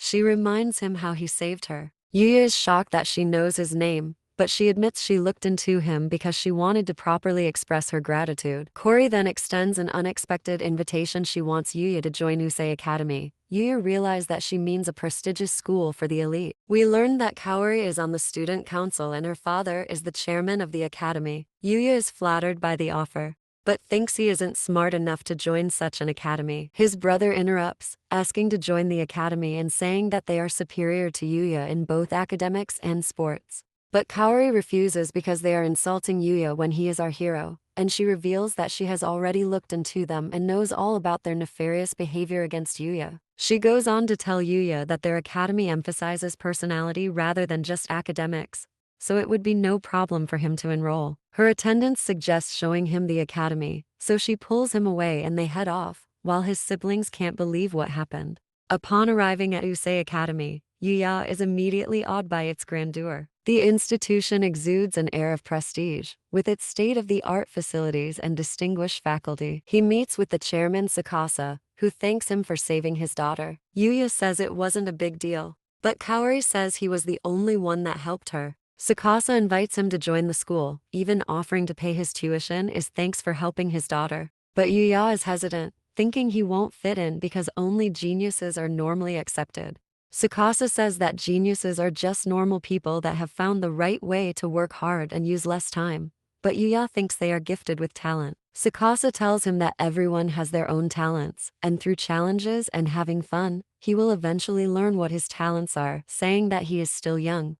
She reminds him how he saved her. Yuya is shocked that she knows his name, but she admits she looked into him because she wanted to properly express her gratitude. Kori then extends an unexpected invitation. She wants Yuya to join Usei Academy. Yuya realizes that she means a prestigious school for the elite. We learn that Kaori is on the student council and her father is the chairman of the academy. Yuya is flattered by the offer, but thinks he isn't smart enough to join such an academy. His brother interrupts, asking to join the academy and saying that they are superior to Yuya in both academics and sports. But Kaori refuses because they are insulting Yuya when he is our hero, and she reveals that she has already looked into them and knows all about their nefarious behavior against Yuya. She goes on to tell Yuya that their academy emphasizes personality rather than just academics, so it would be no problem for him to enroll. Her attendants suggest showing him the academy, so she pulls him away and they head off, while his siblings can't believe what happened. Upon arriving at Usei Academy, Yuya is immediately awed by its grandeur. The institution exudes an air of prestige, with its state-of-the-art facilities and distinguished faculty. He meets with the chairman Sakasa, who thanks him for saving his daughter. Yuya says it wasn't a big deal, but Kaori says he was the only one that helped her. Sakasa invites him to join the school, even offering to pay his tuition as thanks for helping his daughter. But Yuya is hesitant, thinking he won't fit in because only geniuses are normally accepted. Sakasa says that geniuses are just normal people that have found the right way to work hard and use less time, but Yuya thinks they are gifted with talent. Sakasa tells him that everyone has their own talents, and through challenges and having fun, he will eventually learn what his talents are, saying that he is still young.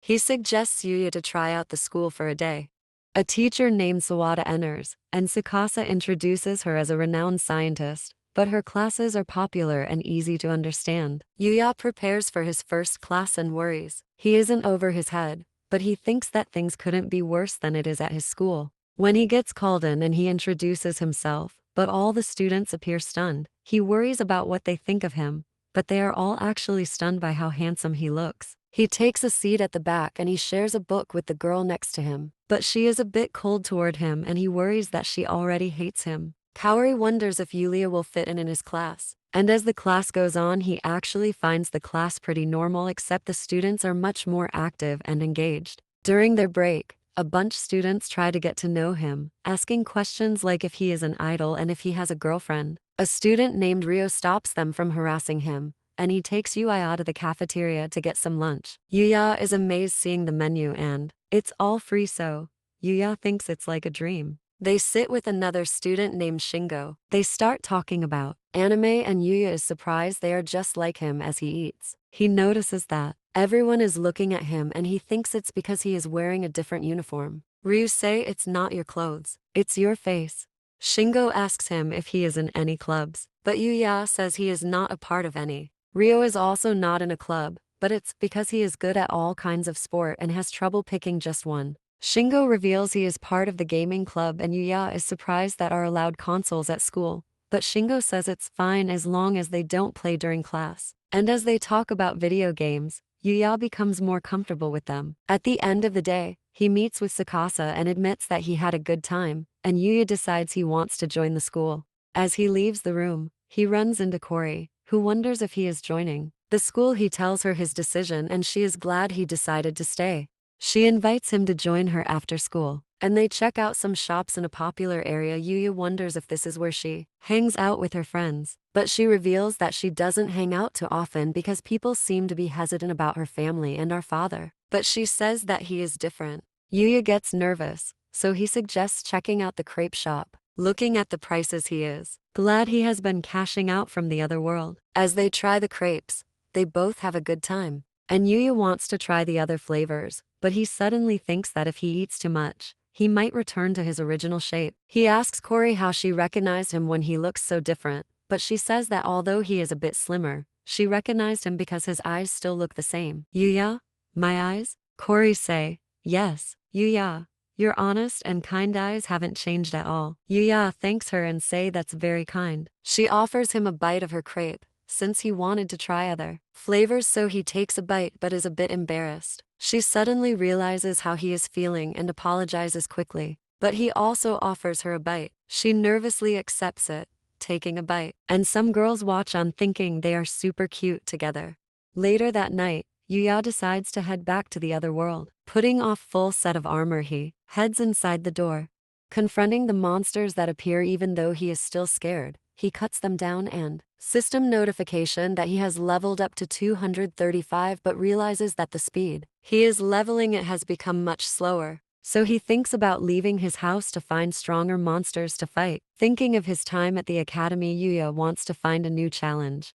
He suggests Yuya to try out the school for a day. A teacher named Sawada enters, and Sakasa introduces her as a renowned scientist, but her classes are popular and easy to understand. Yuya prepares for his first class and worries. He isn't over his head, but he thinks that things couldn't be worse than it is at his school. When he gets called in and he introduces himself, but all the students appear stunned, he worries about what they think of him, but they are all actually stunned by how handsome he looks. He takes a seat at the back and he shares a book with the girl next to him, but she is a bit cold toward him and he worries that she already hates him. Kaori wonders if Yulia will fit in his class, and as the class goes on he actually finds the class pretty normal except the students are much more active and engaged. During their break, a bunch students try to get to know him, asking questions like if he is an idol and if he has a girlfriend. A student named Rio stops them from harassing him, and he takes Yuya to the cafeteria to get some lunch. Yuya is amazed seeing the menu and it's all free, so Yuya thinks it's like a dream. They sit with another student named Shingo. They start talking about anime and Yuya is surprised they are just like him as he eats. He notices that everyone is looking at him and he thinks it's because he is wearing a different uniform. Ryu say it's not your clothes, it's your face. Shingo asks him if he is in any clubs, but Yuya says he is not a part of any. Ryo is also not in a club, but it's because he is good at all kinds of sport and has trouble picking just one. Shingo reveals he is part of the gaming club and Yuya is surprised that are allowed consoles at school, but Shingo says it's fine as long as they don't play during class. And as they talk about video games, Yuya becomes more comfortable with them. At the end of the day, he meets with Sakasa and admits that he had a good time, and Yuya decides he wants to join the school. As he leaves the room, he runs into Kori, who wonders if he is joining the school. He tells her his decision and she is glad he decided to stay. She invites him to join her after school, and they check out some shops in a popular area. Yuya wonders if this is where she hangs out with her friends, but she reveals that she doesn't hang out too often because people seem to be hesitant about her family and our father. But she says that he is different. Yuya gets nervous, so he suggests checking out the crepe shop. Looking at the prices, he is glad he has been cashing out from the other world. As they try the crepes, they both have a good time, and Yuya wants to try the other flavors, but he suddenly thinks that if he eats too much, he might return to his original shape. He asks Kori how she recognized him when he looks so different, but she says that although he is a bit slimmer, she recognized him because his eyes still look the same. Yuya, my eyes? Kori say, yes, Yuya. Your honest and kind eyes haven't changed at all. Yuya thanks her and say that's very kind. She offers him a bite of her crepe, since he wanted to try other flavors, so he takes a bite but is a bit embarrassed. She suddenly realizes how he is feeling and apologizes quickly, but he also offers her a bite. She nervously accepts it, taking a bite, and some girls watch on thinking they are super cute together. Later that night, Yuya decides to head back to the other world. Putting off full set of armor, he heads inside the door. Confronting the monsters that appear even though he is still scared, he cuts them down and system notification that he has leveled up to 235 but realizes that the speed he is leveling it has become much slower. So he thinks about leaving his house to find stronger monsters to fight. Thinking of his time at the academy, Yuya wants to find a new challenge.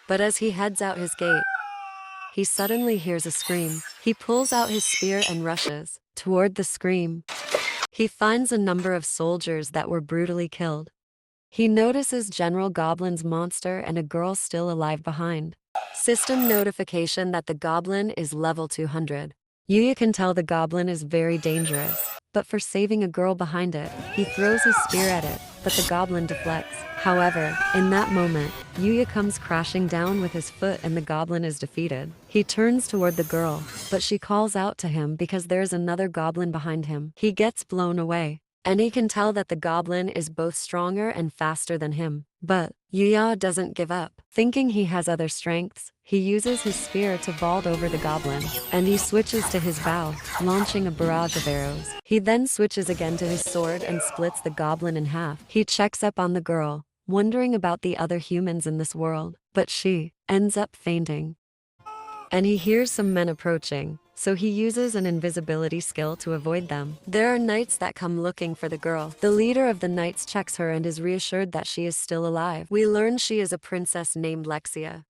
But as he heads out his gate, he suddenly hears a scream. He pulls out his spear and rushes toward the scream. He finds a number of soldiers that were brutally killed. He notices General Goblin's monster and a girl still alive behind. System notification that the goblin is level 200. Yuya can tell the goblin is very dangerous, but for saving a girl behind it, he throws his spear at it, but the goblin deflects. However, in that moment, Yuya comes crashing down with his foot and the goblin is defeated. He turns toward the girl, but she calls out to him because there is another goblin behind him. He gets blown away, and he can tell that the goblin is both stronger and faster than him. But Yuya doesn't give up. Thinking he has other strengths, he uses his spear to vault over the goblin, and he switches to his bow, launching a barrage of arrows. He then switches again to his sword and splits the goblin in half. He checks up on the girl, wondering about the other humans in this world, but she ends up fainting. And he hears some men approaching, so he uses an invisibility skill to avoid them. There are knights that come looking for the girl. The leader of the knights checks her and is reassured that she is still alive. We learn she is a princess named Lexia.